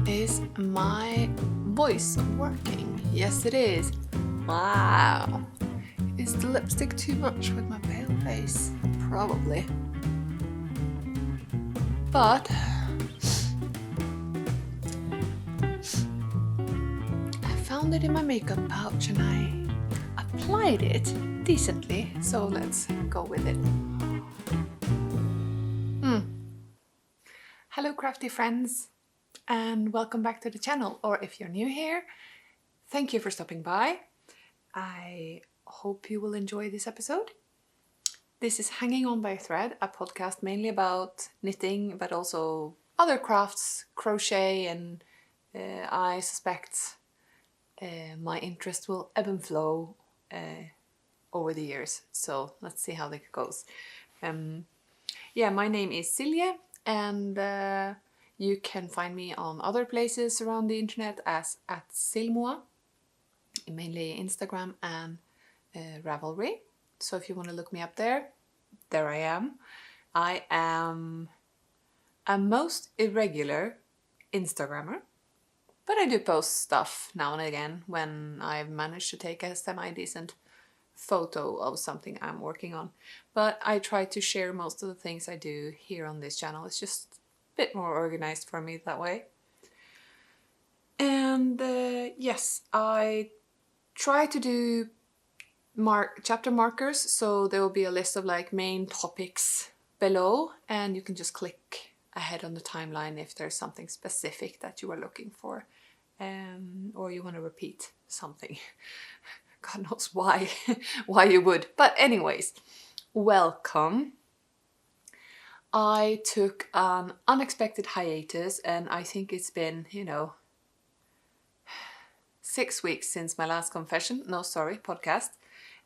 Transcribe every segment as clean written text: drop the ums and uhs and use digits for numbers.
Is my voice working? Yes, it is. Wow. Is the lipstick too much with my pale face? Probably. But I found it in my makeup pouch and I applied it decently, so let's go with it. Hello crafty friends, and welcome back to the channel, or if you're new here, thank you for stopping by. I hope you will enjoy this episode. This is Hanging On by a Thread, a podcast mainly about knitting, but also other crafts, crochet, and I suspect my interest will ebb and flow over the years. So let's see how that goes. My name is Silje, and you can find me on other places around the internet as @Silmoa, mainly Instagram and Ravelry. So if you want to look me up there, there I am. I am a most irregular Instagrammer, but I do post stuff now and again when I've managed to take a semi-decent photo of something I'm working on. But I try to share most of the things I do here on this channel. It's just a bit more organized for me that way. And yes, I try to do chapter markers, so there will be a list of like main topics below, and you can just click ahead on the timeline if there's something specific that you are looking for, or you want to repeat something. God knows why you would. But anyways, welcome. I took an unexpected hiatus, and I think it's been, 6 weeks since my last podcast.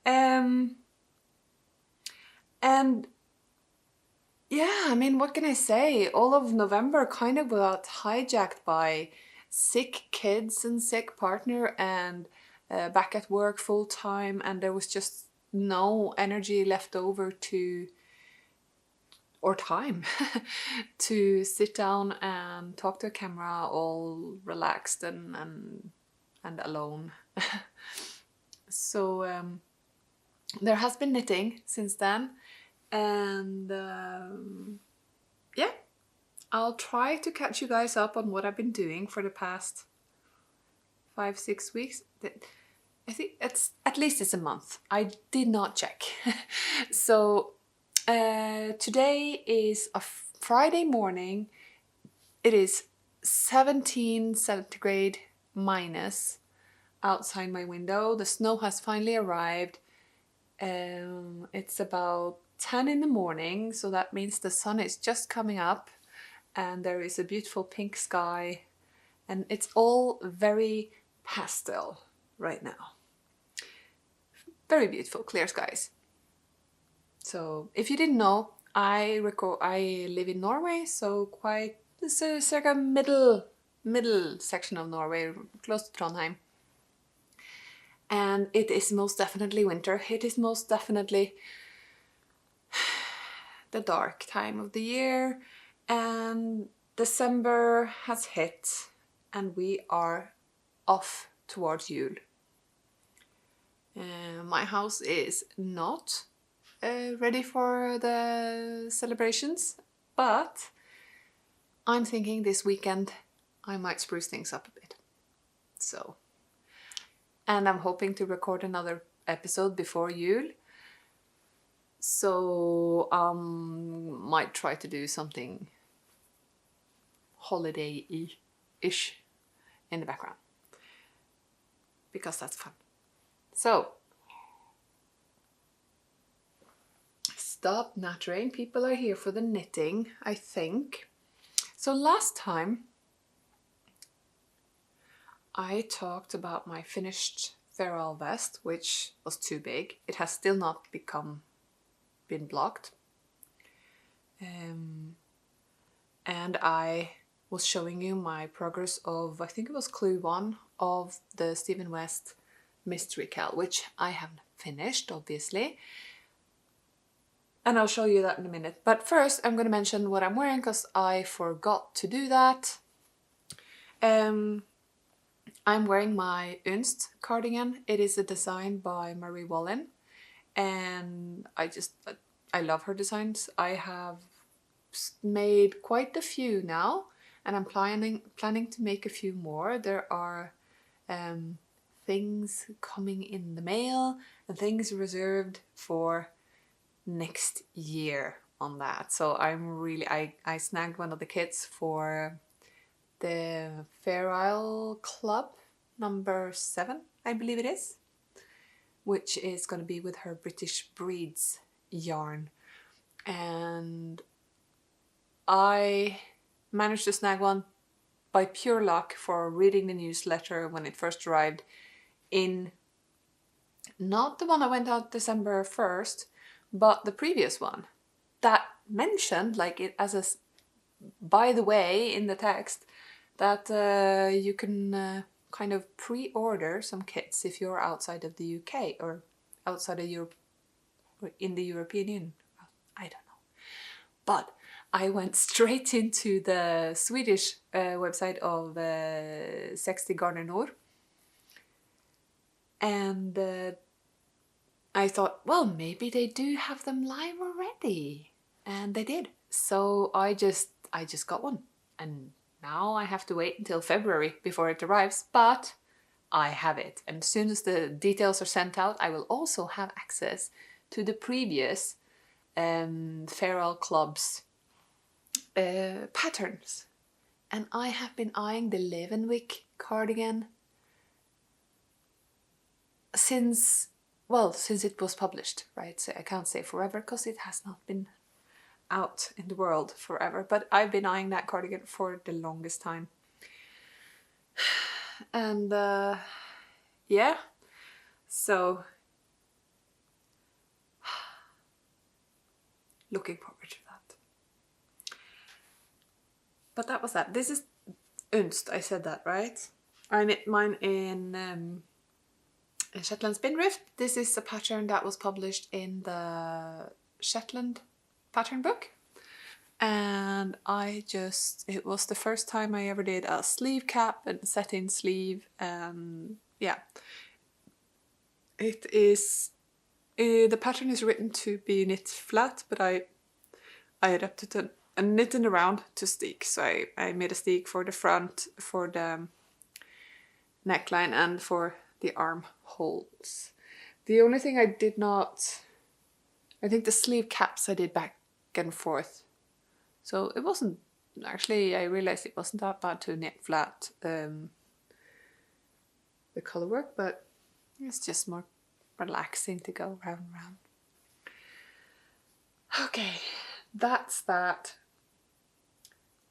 And yeah, I mean, what can I say? All of November kind of got hijacked by sick kids and sick partner, and back at work full time, and there was just no energy left over or time to sit down and talk to a camera all relaxed and alone. So there has been knitting since then, and yeah, I'll try to catch you guys up on what I've been doing for the past 5-6 weeks. I think at least it's a month. I did not check. So today is a Friday morning. It is 17 centigrade minus outside my window. The snow has finally arrived. It's about 10 in the morning, so that means the sun is just coming up, and there is a beautiful pink sky, and it's all very pastel right now. Very beautiful, clear skies. So if you didn't know, I live in Norway, so this is circa middle section of Norway, close to Trondheim. And it is most definitely winter. It is most definitely the dark time of the year, and December has hit, and we are off towards Yule. My house is not ready for the celebrations, but I'm thinking this weekend I might spruce things up a bit. So, and I'm hoping to record another episode before Yule. So might try to do something holiday-ish in the background, because that's fun. So, stop nattering. People are here for the knitting, I think. So last time I talked about my finished feral vest, which was too big. It has still not been blocked. And I was showing you my progress of, I think it was clue 1 of the Stephen West Mystery KAL, which I haven't finished, obviously. And I'll show you that in a minute. But first I'm going to mention what I'm wearing because I forgot to do that. I'm wearing my Unst cardigan. It is a design by Marie Wallin, and I love her designs. I have made quite a few now, and I'm planning to make a few more. There are things coming in the mail and things reserved for next year on that. So I snagged one of the kits for the Fair Isle Club number 7, I believe it is, which is going to be with her British Breeds yarn. And I managed to snag one by pure luck for reading the newsletter when it first arrived in, not the one that went out December 1st, but the previous one that mentioned, like it as a by the way in the text, that you can kind of pre-order some kits if you're outside of the UK or outside of Europe or in the European Union. I don't know. But I went straight into the Swedish website of 60 Garner Nord, and I thought, well, maybe they do have them live already, and they did. So I just got one, and now I have to wait until February before it arrives, but I have it. And as soon as the details are sent out, I will also have access to the previous Fair Isle Club's patterns. And I have been eyeing the Levenwick cardigan since it was published, right? So I can't say forever because it has not been out in the world forever, but I've been eyeing that cardigan for the longest time. And yeah, so looking forward to that. But that was that. This is Unst, I said that right. I knit mine in Shetland Spindrift. This is a pattern that was published in the Shetland pattern book, and it was the first time I ever did a sleeve cap and satin sleeve, and yeah, it is the pattern is written to be knit flat, but I adapted it and knitted around to stick. So I made a stick for the front, for the neckline, and for the armholes. The only thing I did not, I think the sleeve caps I did back and forth. So it wasn't, actually I realized it wasn't that bad to knit flat the color work, but it's just more relaxing to go round and round. Okay, that's that.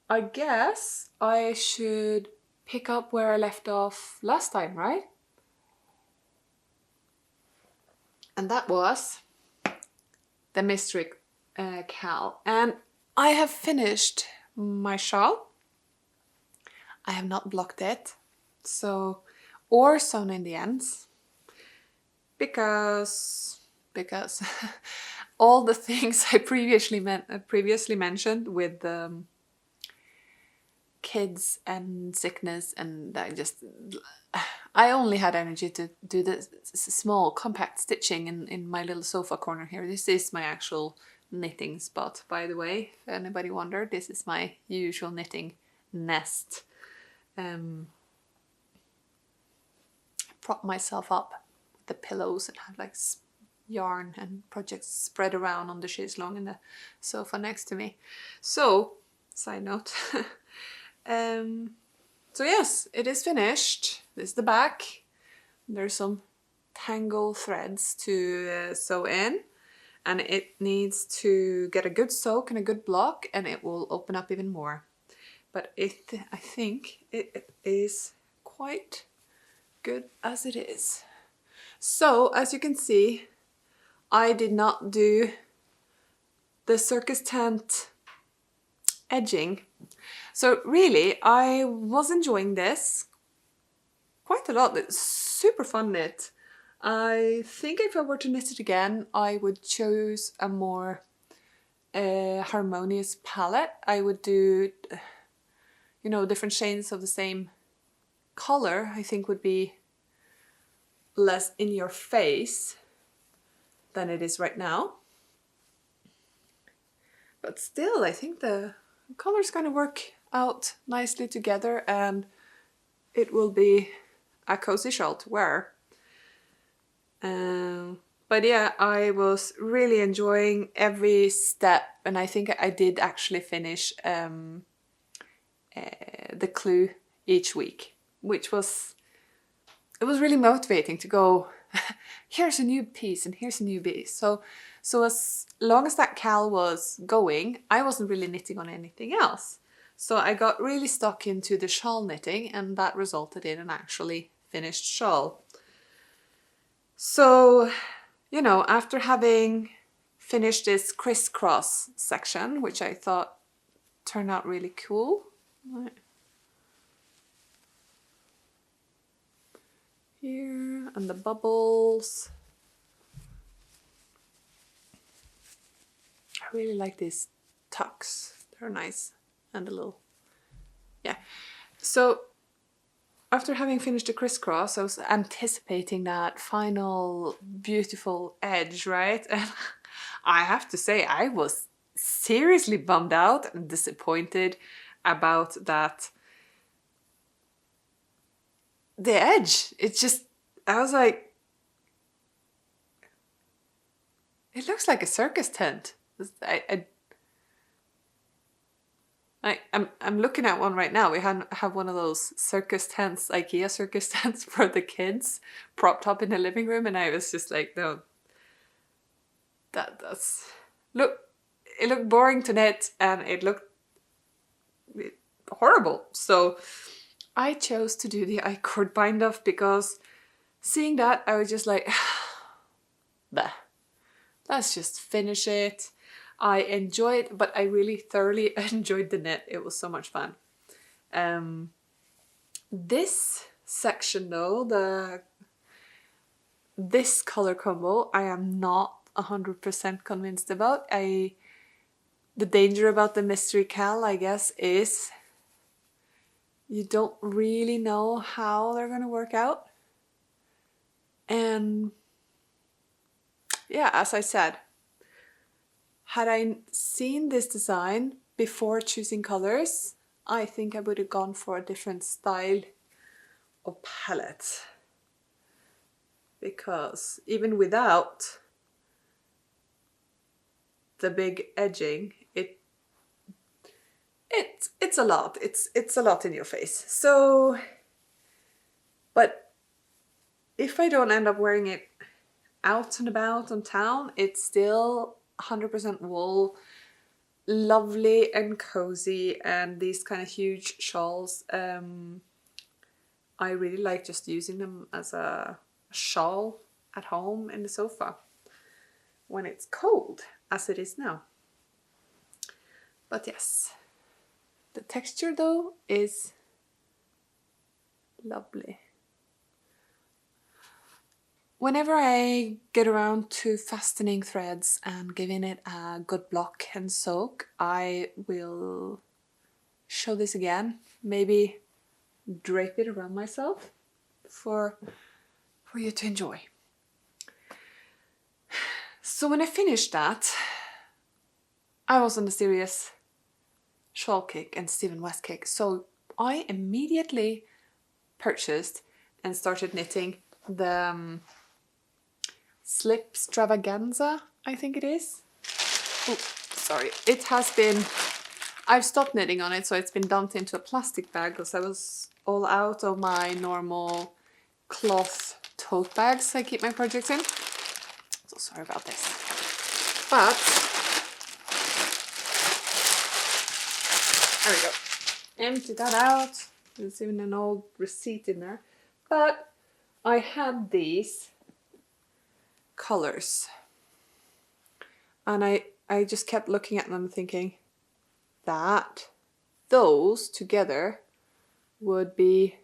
I guess I should pick up where I left off last time, right? And that was the Mystery Cal. And I have finished my shawl. I have not blocked it, so, or sewn in the ends, because all the things I previously mentioned with kids and sickness, and I only had energy to do the small compact stitching in my little sofa corner here. This is my actual knitting spot, by the way, if anybody wondered. This is my usual knitting nest. I prop myself up with the pillows and have like yarn and projects spread around on the chaise longue in the sofa next to me. So, side note. So yes, it is finished. This is the back. There's some tangle threads to sew in, and it needs to get a good soak and a good block, and it will open up even more. But I think it is quite good as it is. So as you can see, I did not do the circus tent edging. So really, I was enjoying this quite a lot. It's super fun knit. I think if I were to knit it again, I would choose a more a harmonious palette, I would do, you know, different shades of the same color, I think would be less in your face than it is right now. But still, I think the colors kind of work out nicely together, and it will be a cozy shawl to wear. But yeah, I was really enjoying every step, and I think I did actually finish the clue each week, which was, it was really motivating to go, here's a new piece and here's a new piece. So as long as that MKAL was going, I wasn't really knitting on anything else. So I got really stuck into the shawl knitting, and that resulted in an actually finished shawl. So, you know, after having finished this crisscross section, which I thought turned out really cool. Here, and the bubbles. I really like these tucks. They're nice. And a little, yeah. So after having finished the crisscross, I was anticipating that final beautiful edge, right? And I have to say, I was seriously bummed out and disappointed about that. The edge, it's just, I was like, it looks like a circus tent. I'm looking at one right now. We have one of those circus tents, IKEA circus tents for the kids, propped up in the living room, and I was just like, no, that's it looked boring to knit, and it looked horrible. So I chose to do the I-cord bind off, because seeing that, I was just like, bah, let's just finish it. I enjoyed, but I really thoroughly enjoyed the knit. It was so much fun. This section though, this color combo, I am not 100% convinced about. The danger about the mystery MKAL, I guess, is you don't really know how they're gonna work out. And yeah, as I said, had I seen this design before choosing colors, I think I would have gone for a different style of palette. Because even without the big edging, it's a lot. It's a lot in your face. So, but if I don't end up wearing it out and about on town, it's still 100% wool, lovely and cozy, and these kind of huge shawls, I really like just using them as a shawl at home in the sofa when it's cold, as it is now. But yes, the texture though is lovely. Whenever I get around to fastening threads and giving it a good block and soak, I will show this again. Maybe drape it around myself for you to enjoy. So when I finished that, I was on a serious shawl kick and Stephen West kick. So I immediately purchased and started knitting the Slipstravaganza, I think it is. Oh, sorry. It has been, I've stopped knitting on it, so it's been dumped into a plastic bag because I was all out of my normal cloth tote bags I keep my projects in. So sorry about this. But, there we go. Empty that out. There's even an old receipt in there. But I had these colors, and I just kept looking at them thinking that those together would be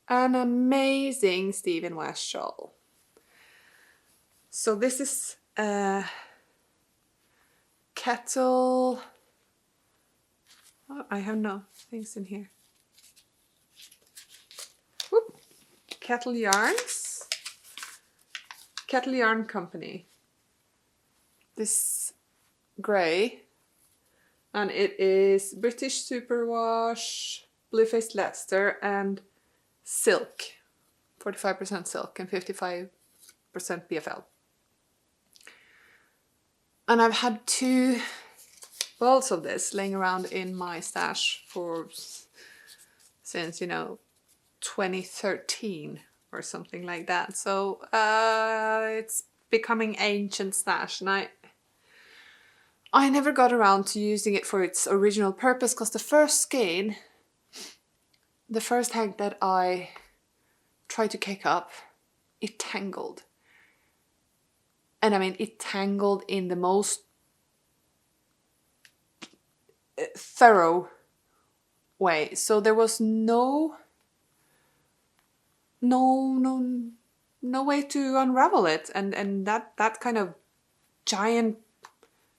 an amazing Stephen West shawl. So this is kettle. Oh, I have no things in here. Whoop. Kettle Yarns. Kettle Yarn Company. This grey. And it is British Superwash, Blue-Faced Leicester and silk. 45% silk and 55% BFL. And I've had 2 balls of this laying around in my stash since, you know, 2013 or something like that. So it's becoming ancient stash, and I never got around to using it for its original purpose, because the first skein, the first hank that I tried to cake up, it tangled. And I mean, it tangled in the most thorough way. So there was no way to unravel it. And that kind of giant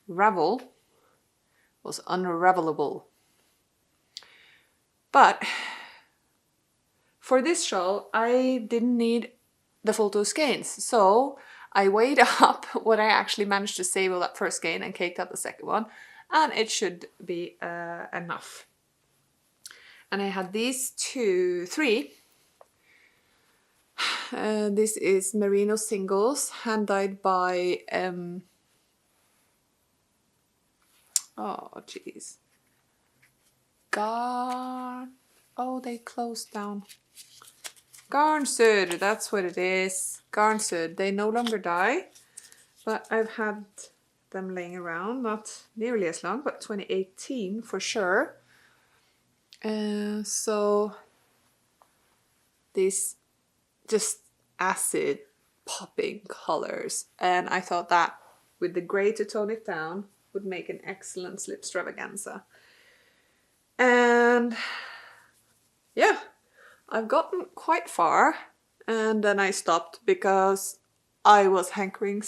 ravel was unravelable. But for this shawl, I didn't need the full 2 skeins. So I weighed up what I actually managed to save of that first skein and caked up the second one, and it should be enough. And I had these 3. This is merino singles, hand dyed by oh jeez, Garn. Oh, they closed down. Garnsud, that's what it is. Garnsud. They no longer dye, but I've had them laying around, not nearly as long, but 2018 for sure. So these just acid popping colors, and I thought that with the grey to tone it down would make an excellent Slipstravaganza. And yeah, I've gotten quite far, and then I stopped because I was hankering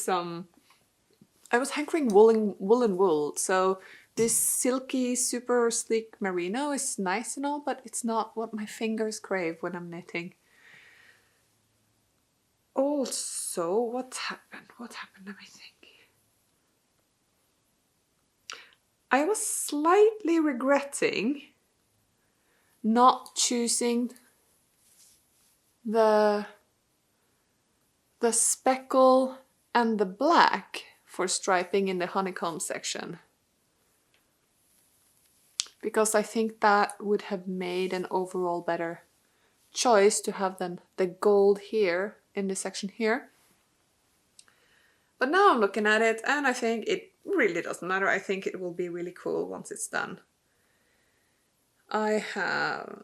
woolen wool. So this silky, super sleek merino is nice and all, but it's not what my fingers crave when I'm knitting. Also, what happened? Let me think. I was slightly regretting not choosing the speckle and the black for striping in the honeycomb section, because I think that would have made an overall better choice to have then the gold here in this section here. But now I'm looking at it and I think it really doesn't matter. I think it will be really cool once it's done. I have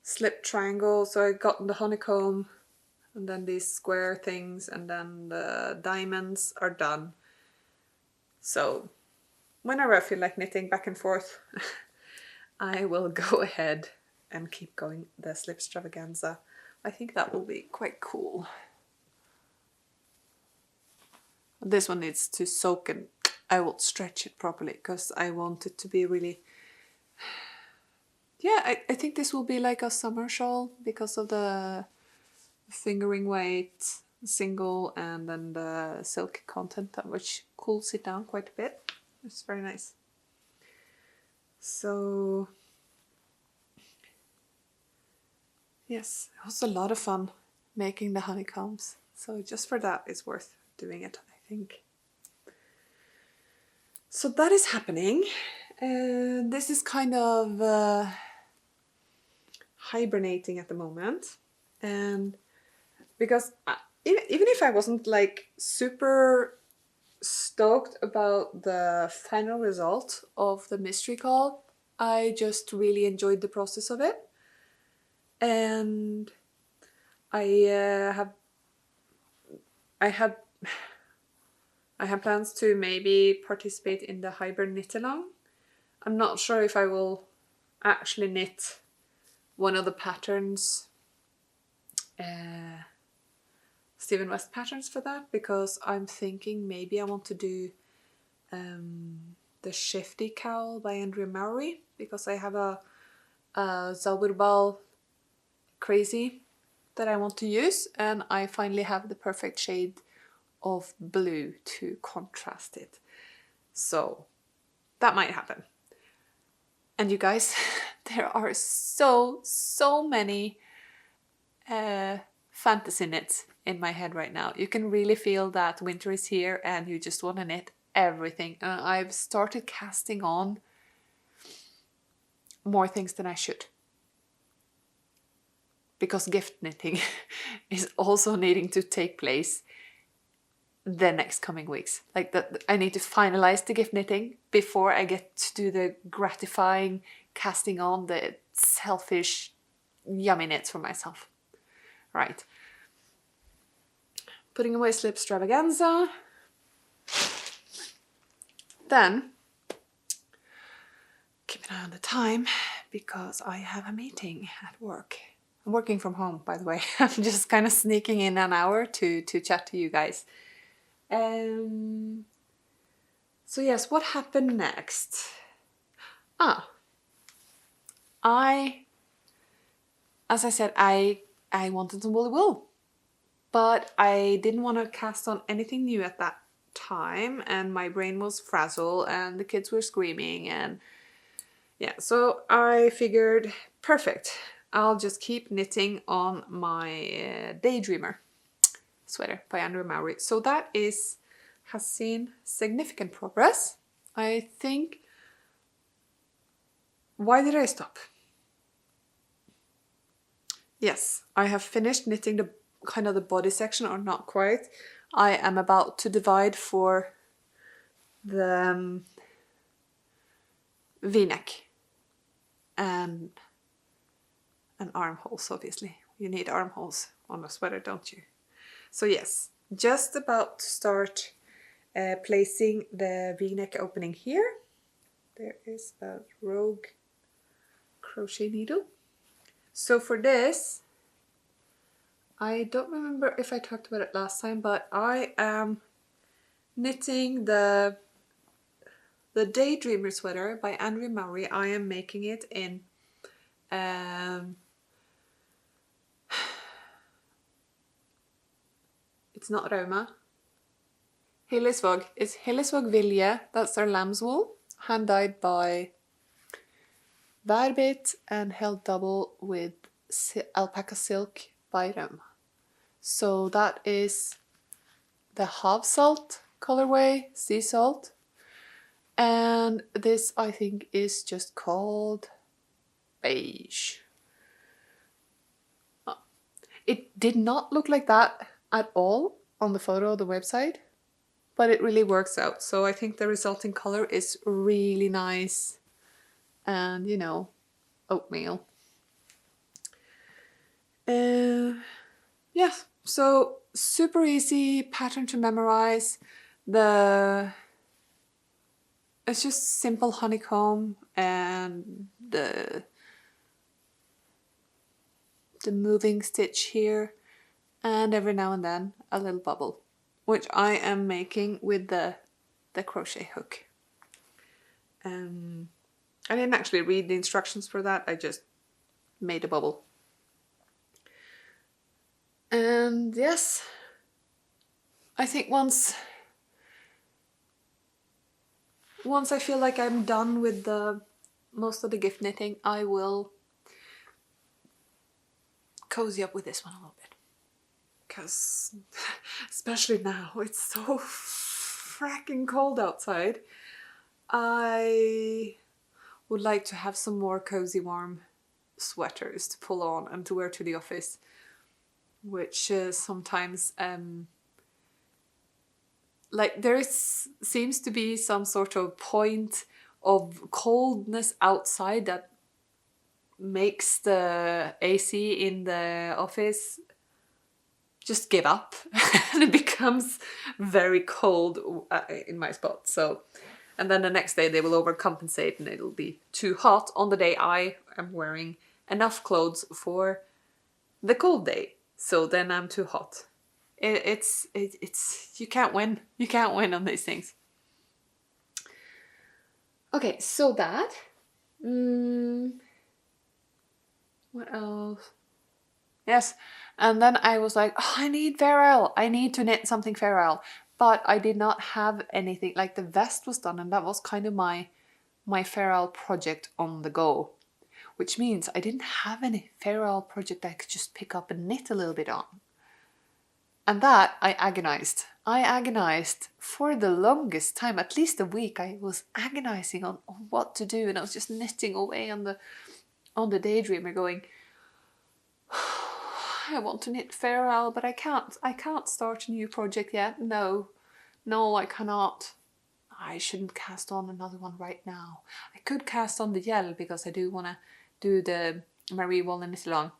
slip triangle, so I got the honeycomb and then these square things, and then the diamonds are done. So whenever I feel like knitting back and forth, I will go ahead and keep going the Slipstravaganza. I think that will be quite cool. This one needs to soak, and I will stretch it properly because I want it to be really... Yeah, I think this will be like a summer shawl because of the fingering weight, single, and then the silk content, which cools it down quite a bit. It's very nice. So yes, it was a lot of fun making the honeycombs. So just for that, it's worth doing it, I think. So that is happening. This is kind of hibernating at the moment. And because even if I wasn't like super stoked about the final result of the mystery call, I just really enjoyed the process of it. And I have plans to maybe participate in the Hybern knit along. I'm not sure if I will actually knit one of the patterns Steven West patterns for that, because I'm thinking maybe I want to do the Shifty Cowl by Andrea Mowry, because I have a Zauberball Crazy that I want to use, and I finally have the perfect shade of blue to contrast it. So that might happen. And you guys, there are so many fantasy knits in my head right now. You can really feel that winter is here and you just want to knit everything. And I've started casting on more things than I should, because gift knitting is also needing to take place the next coming weeks. Like that, I need to finalize the gift knitting before I get to do the gratifying casting on, the selfish yummy knits for myself. Right. Putting away Slipstravaganza. Then keep an eye on the time, because I have a meeting at work. I'm working from home, by the way. I'm just kind of sneaking in an hour to chat to you guys. So yes, what happened next? As I said, I wanted some woolly wool, but I didn't want to cast on anything new at that time, and my brain was frazzled and the kids were screaming, and yeah, so I figured, perfect, I'll just keep knitting on my Daydreamer sweater by Andrea Mowry. So that has seen significant progress. I think, why did I stop? Yes, I have finished knitting the kind of the body section, or not quite. I am about to divide for the V-neck and armholes, obviously. You need armholes on a sweater, don't you? So yes, just about to start placing the V-neck opening here. There is a rogue crochet needle. So for this, I don't remember if I talked about it last time, but I am knitting the Daydreamer sweater by Andrea Mowry. I am making it in it's not Rauma. Hillesvåg. It's Hillesvåg Vilje. That's their lamb's wool, hand dyed by Værbitt and held double with Alpaca Silk by Rauma. So that is the Havsalt colorway, sea salt. And this, I think, is just called Beige. It did not look like that at all on the photo of the website, but it really works out. So I think the resulting color is really nice and, you know, oatmeal. Yeah, so super easy pattern to memorize. It's just simple honeycomb and the moving stitch here, and every now and then a little bubble, which I am making with the crochet hook. I didn't actually read the instructions for that, I just made a bubble. And yes, I think once I feel like I'm done with most of the gift knitting, I will cozy up with this one a little bit. Because, especially now, it's so fracking cold outside. I would like to have some more cozy warm sweaters to pull on and to wear to the office, which sometimes like there seems to be some sort of point of coldness outside that makes the AC in the office just give up and it becomes very cold in my spot. So, and then the next day they will overcompensate and it'll be too hot on the day I am wearing enough clothes for the cold day. So then I'm too hot It's you can't win. You can't win on these things. Okay, so that. What else? Yes, and then I was like, oh, I need Farrell. I need to knit something Farrell. But I did not have anything. Like the vest was done, and that was kind of my Farrell project on the go. Which means I didn't have any Farrell project I could just pick up and knit a little bit on. And that I agonized. I agonized for the longest time, at least a week. I was agonizing on what to do, and I was just knitting away on the Daydreamer going, I want to knit Farrell, but I can't start a new project yet. No, I cannot. I shouldn't cast on another one right now. I could cast on the yell because I do want to do the Marie Wool and knit along.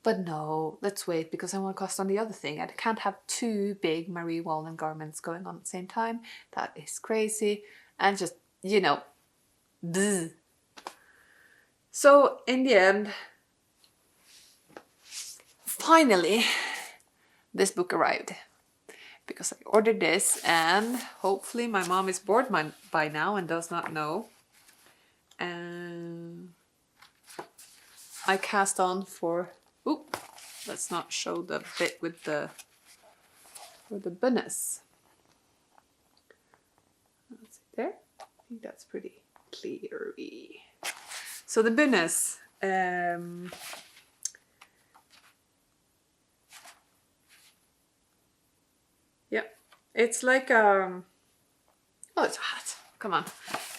But no, let's wait because I want to cast on the other thing. I can't have two big Marie Wallen garments going on at the same time. That is crazy. And just, you know, bzz. So in the end, finally, this book arrived. Because I ordered this, and hopefully my mom is bored by now and does not know. And I cast on for... Oop, let's not show the bit with the Buness. Let's see there. I think that's pretty clear-y. So the Buness, yeah, it's like oh, it's a hat. Come on,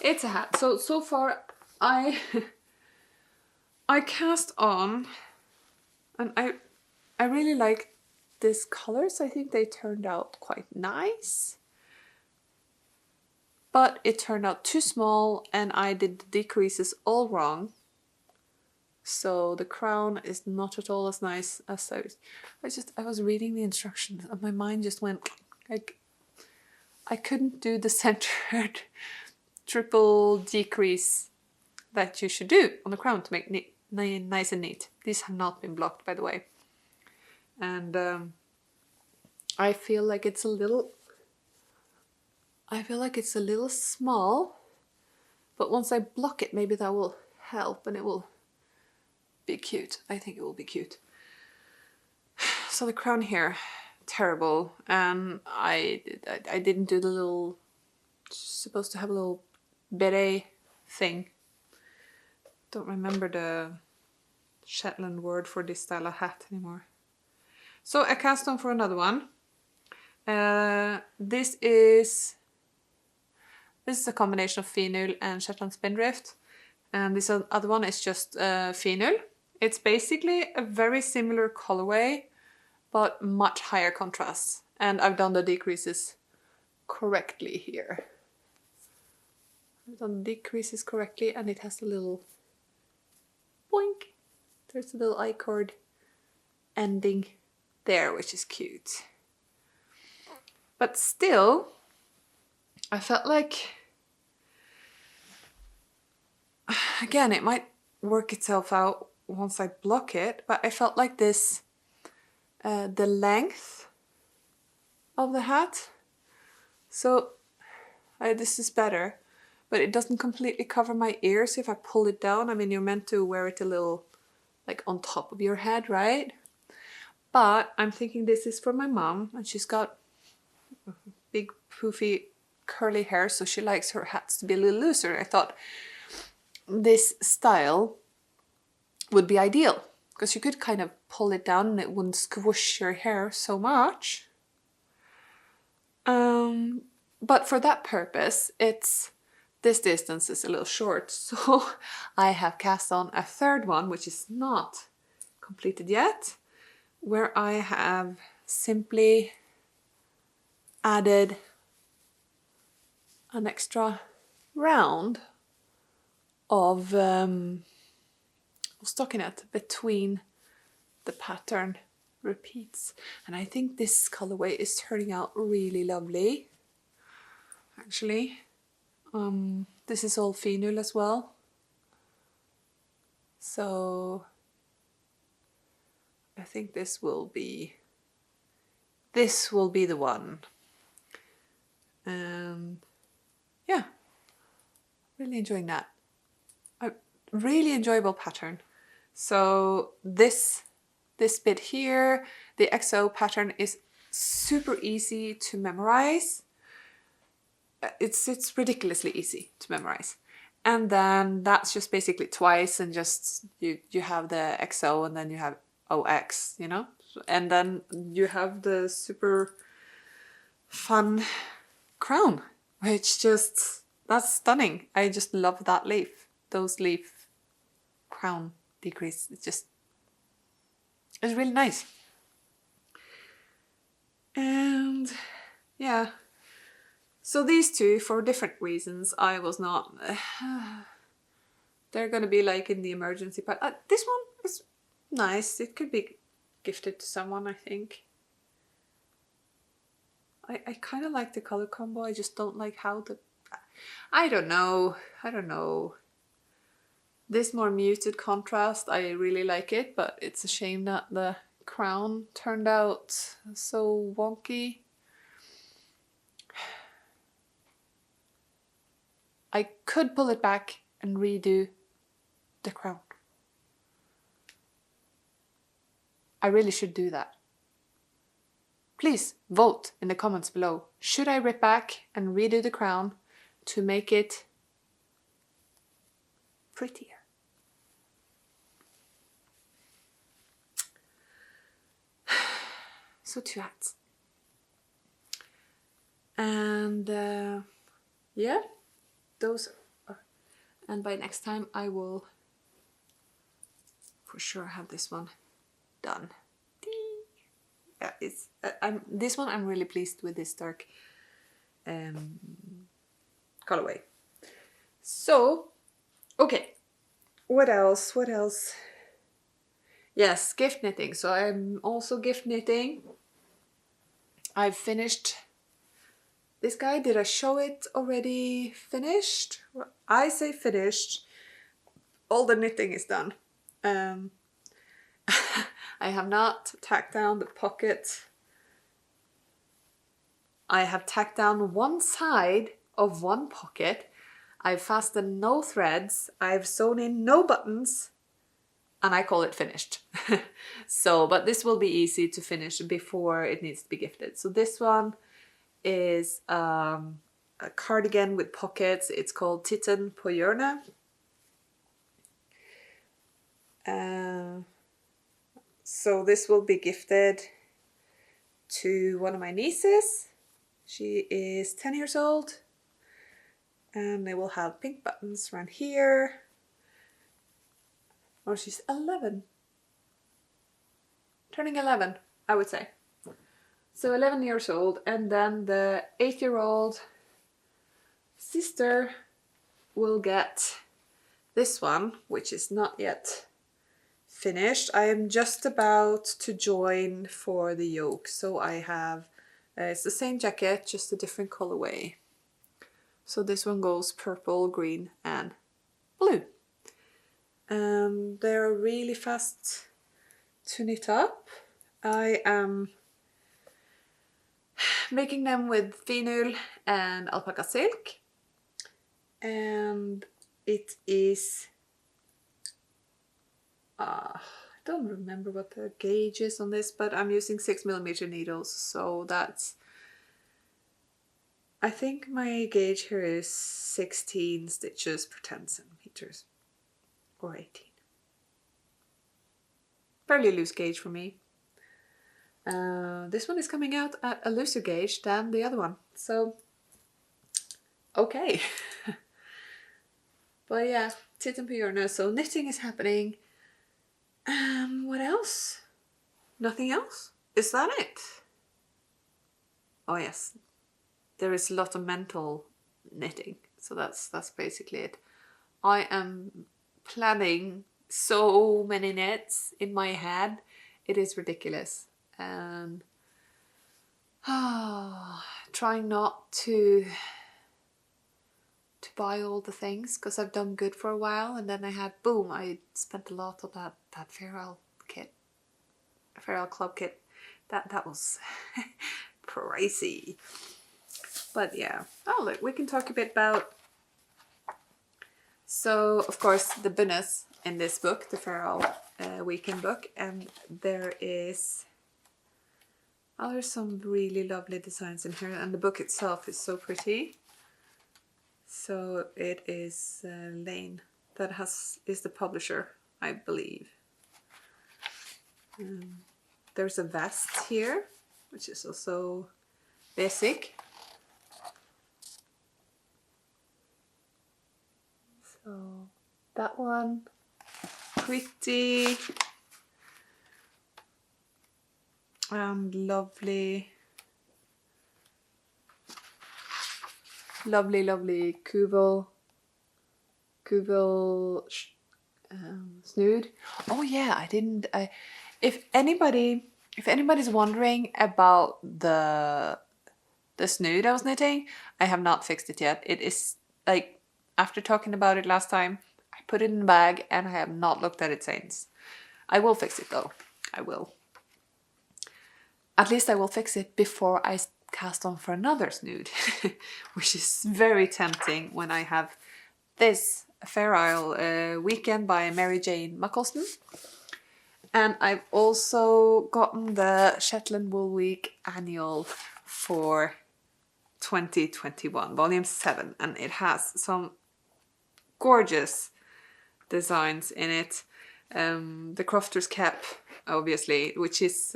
it's a hat. So far I cast on. And I really like these colors. I think they turned out quite nice. But it turned out too small and I did the decreases all wrong. So the crown is not at all as nice as I was reading the instructions and my mind just went like I couldn't do the centered triple decrease that you should do on the crown to make nice and neat. These have not been blocked, by the way. And I feel like it's a little small, but once I block it, maybe that will help and it will be cute. I think it will be cute. So the crown here, terrible. I didn't do the little, supposed to have a little beret thing. Don't remember the Shetland word for this style of hat anymore. So I cast on for another one. This is a combination of Finull and Shetland Spindrift. And this other one is just Finull. It's basically a very similar colorway, but much higher contrast. And I've done the decreases correctly here. I've done the decreases correctly and it has a little boink. There's a little I-cord ending there, which is cute. But still, I felt like, again, it might work itself out once I block it, but I felt like this, the length of the hat. So this is better, but it doesn't completely cover my ears if I pull it down. I mean, you're meant to wear it a little like on top of your head, right? But I'm thinking this is for my mom and she's got big poofy curly hair, so she likes her hats to be a little looser. I thought this style would be ideal because you could kind of pull it down and it wouldn't squish your hair so much. But for that purpose, this distance is a little short, so I have cast on a third one, which is not completed yet, where I have simply added an extra round of stockinette between the pattern repeats. And I think this colorway is turning out really lovely, actually. This is all Finull as well. So I think this will be this will be the one. And yeah, really enjoying that. A really enjoyable pattern. So this bit here, the XO pattern, is super easy to memorize. It's ridiculously easy to memorize. And then that's just basically twice, and just you have the XO and then you have OX, you know? And then you have the super fun crown, which just, that's stunning. I just love that leaf. Those leaf crown decrease. It's really nice. And yeah. So these two, for different reasons, I was not... they're going to be like in the emergency part. This one is nice. It could be gifted to someone, I think. I kind of like the color combo. I just don't like how the... I don't know. This more muted contrast, I really like it, but it's a shame that the crown turned out so wonky. I could pull it back and redo the crown. I really should do that. Please vote in the comments below. Should I rip back and redo the crown to make it prettier? So 2 hats. And yeah, those are, and by next time I will for sure have this one done. Yeah, it's this one I'm really pleased with, this dark colorway. So okay, what else? Yes, gift knitting. So I'm also gift knitting. I've finished this guy. Did I show it already finished? I say finished. All the knitting is done. I have not tacked down the pocket. I have tacked down one side of one pocket. I've fastened no threads. I've sewn in no buttons. And I call it finished. So, but this will be easy to finish before it needs to be gifted. So this one is a cardigan with pockets. It's called Titten-på-hjørnet. So this will be gifted to one of my nieces. She is 10 years old. And they will have pink buttons around here. Or she's 11. Turning 11, I would say. So 11 years old, and then the 8-year-old sister will get this one, which is not yet finished. I am just about to join for the yoke. So I have, it's the same jacket, just a different colorway. So this one goes purple, green and blue. They're really fast to knit up. I am making them with Finull and Alpaca Silk, and it is I don't remember what the gauge is on this, but I'm using 6mm needles, so that's, I think my gauge here is 16 stitches per 10 centimeters. Or 18. Fairly loose gauge for me. This one is coming out at a looser gauge than the other one. So, okay. But yeah, Titten-på-hjørnet. So knitting is happening. What else? Nothing else? Is that it? Oh yes. There is a lot of mental knitting. So that's basically it. I am planning so many knits in my head. It is ridiculous. And trying not to buy all the things, because I've done good for a while, and then I had, boom, I spent a lot on that Feral kit, Feral Club kit that was pricey. But yeah. Oh, look, we can talk a bit about. So of course the Buness in this book, the Fair Isle weekend book, and there is. Oh, there's some really lovely designs in here, and the book itself is so pretty. So it is Lane that is the publisher, I believe. There's a vest here, which is also basic. So that one, pretty and lovely, lovely Kuvel snood. Oh yeah, if anybody's wondering about the snood I was knitting, I have not fixed it yet. It is like, after talking about it last time, I put it in the bag and I have not looked at it since. I will fix it though. I will. At least I will fix it before I cast on for another snood, which is very tempting when I have this Fair Isle weekend by Mary Jane Mucklestone. And I've also gotten the Shetland Wool Week annual for 2021, volume 7, and it has some gorgeous designs in it. The crofter's cap, obviously, which is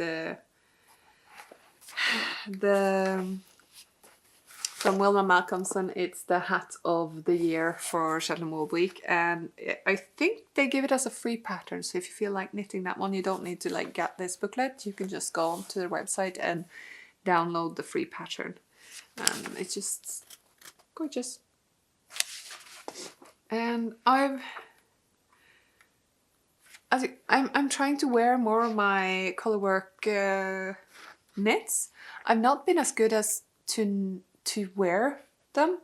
from Wilma Malcolmson. It's the hat of the year for Shetland Wool Week, and I think they give it as a free pattern. So if you feel like knitting that one, you don't need to like get this booklet. You can just go onto their website and download the free pattern. It's just gorgeous. And I'm trying to wear more of my colorwork knits. I've not been as good as to wear them.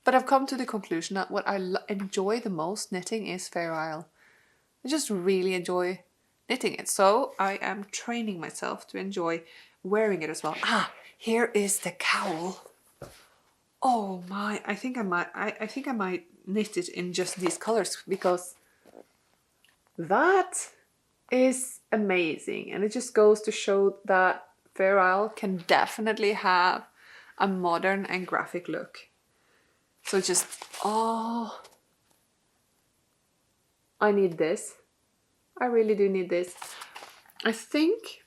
But I've come to the conclusion that what I enjoy the most knitting is Fair Isle. I just really enjoy knitting it. So I am training myself to enjoy wearing it as well. Ah, here is the cowl. Oh my! I think I might knit it in just these colors, because that is amazing, and it just goes to show that Fair Isle can definitely have a modern and graphic look. So just, oh, I need this. I really do need this. I think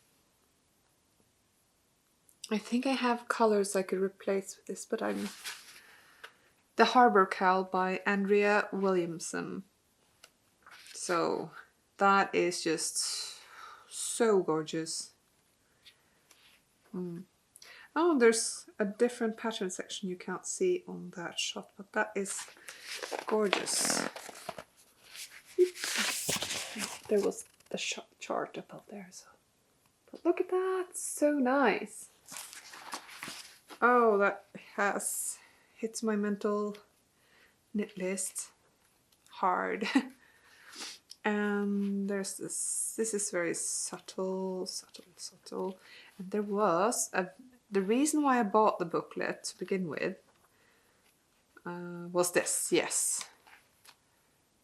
I have colors I could replace with this, but the Harbour Cowl by Andrea Williamson. So that is just so gorgeous. Oh, there's a different pattern section you can't see on that shot, but that is gorgeous. There was the chart up there, so. But look at that, so nice. Oh, that has hit my mental knit list hard. And there's this is very subtle. And there was the reason why I bought the booklet to begin with was this, yes,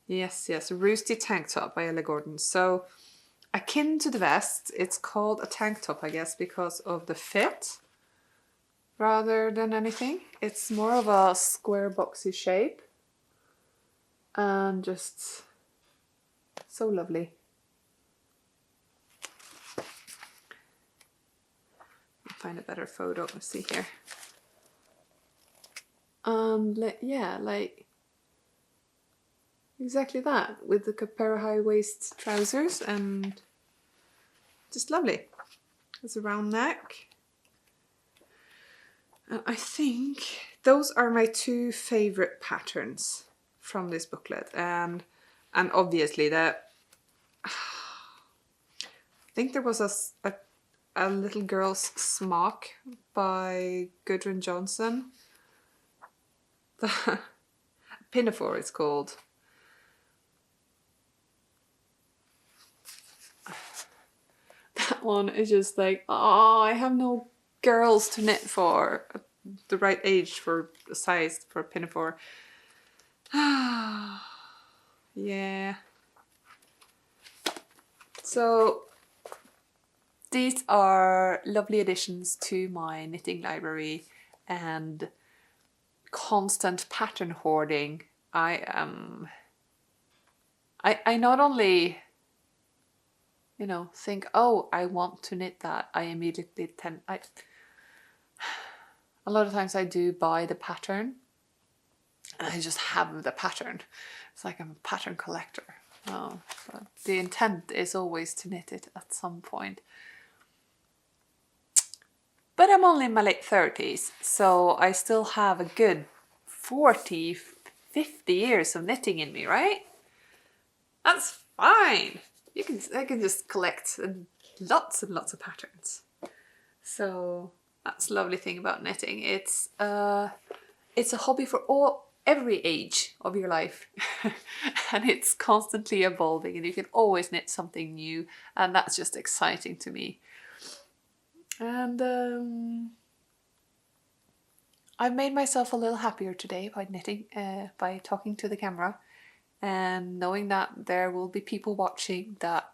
Roosty Tank Top by Ella Gordon. So akin to the vest, it's called a tank top, I guess, because of the fit rather than anything. It's more of a square boxy shape and just so lovely. I'll find a better photo. Let's see here. Yeah, like exactly that, with the pair of high waist trousers, and just lovely. There's a round neck. And I think those are my two favorite patterns from this booklet, and obviously that. I think there was a little girl's smock by Gudrun Johnson. The Pinafore it's called. that one is just like, oh, I have no girls to knit for the right age, for the size, for a pinafore. Yeah. So these are lovely additions to my knitting library and constant pattern hoarding. I not only, you know, think, oh, I want to knit that, I immediately a lot of times I do buy the pattern and I just have the pattern. It's like I'm a pattern collector. Oh, but the intent is always to knit it at some point. But I'm only in my late 30s, so I still have a good 40, 50 years of knitting in me, right? That's fine. I can just collect lots and lots of patterns. So that's the lovely thing about knitting. It's a hobby for every age of your life, and it's constantly evolving, and you can always knit something new, and that's just exciting to me. And I've made myself a little happier today by knitting, by talking to the camera, and knowing that there will be people watching that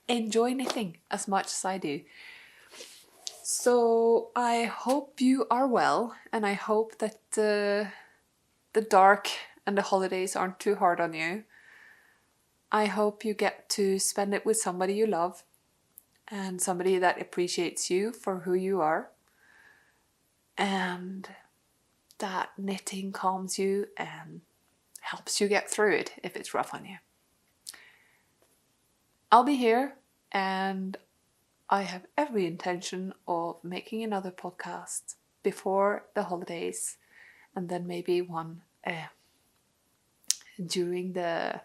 enjoy knitting as much as I do. So I hope you are well, and I hope that the dark and the holidays aren't too hard on you. I hope you get to spend it with somebody you love and somebody that appreciates you for who you are, and that knitting calms you and helps you get through it if it's rough on you. I'll be here, and I have every intention of making another podcast before the holidays, and then maybe one during the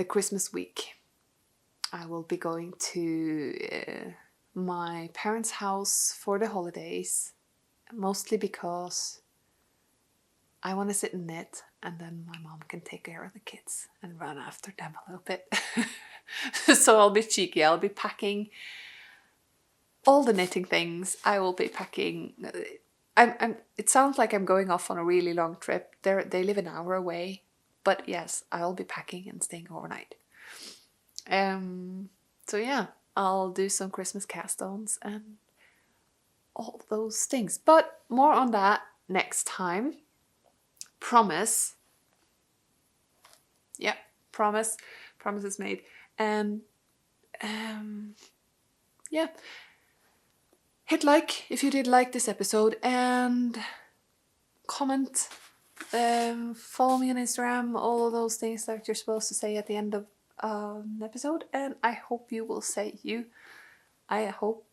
Christmas week. I will be going to my parents' house for the holidays, mostly because I want to sit and knit, and then my mom can take care of the kids and run after them a little bit. So I'll be cheeky. I'll be packing all the knitting things. I will be packing. It sounds like I'm going off on a really long trip. They live an hour away, but yes, I'll be packing and staying overnight. So yeah, I'll do some Christmas cast-ons and all those things. But more on that next time. Promise. Yeah, promise. Promise is made. And yeah, hit like if you did like this episode, and comment, follow me on Instagram, all of those things that you're supposed to say at the end of an episode. And I hope you will I hope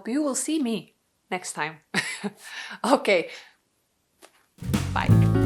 you will see me next time. Okay, bye.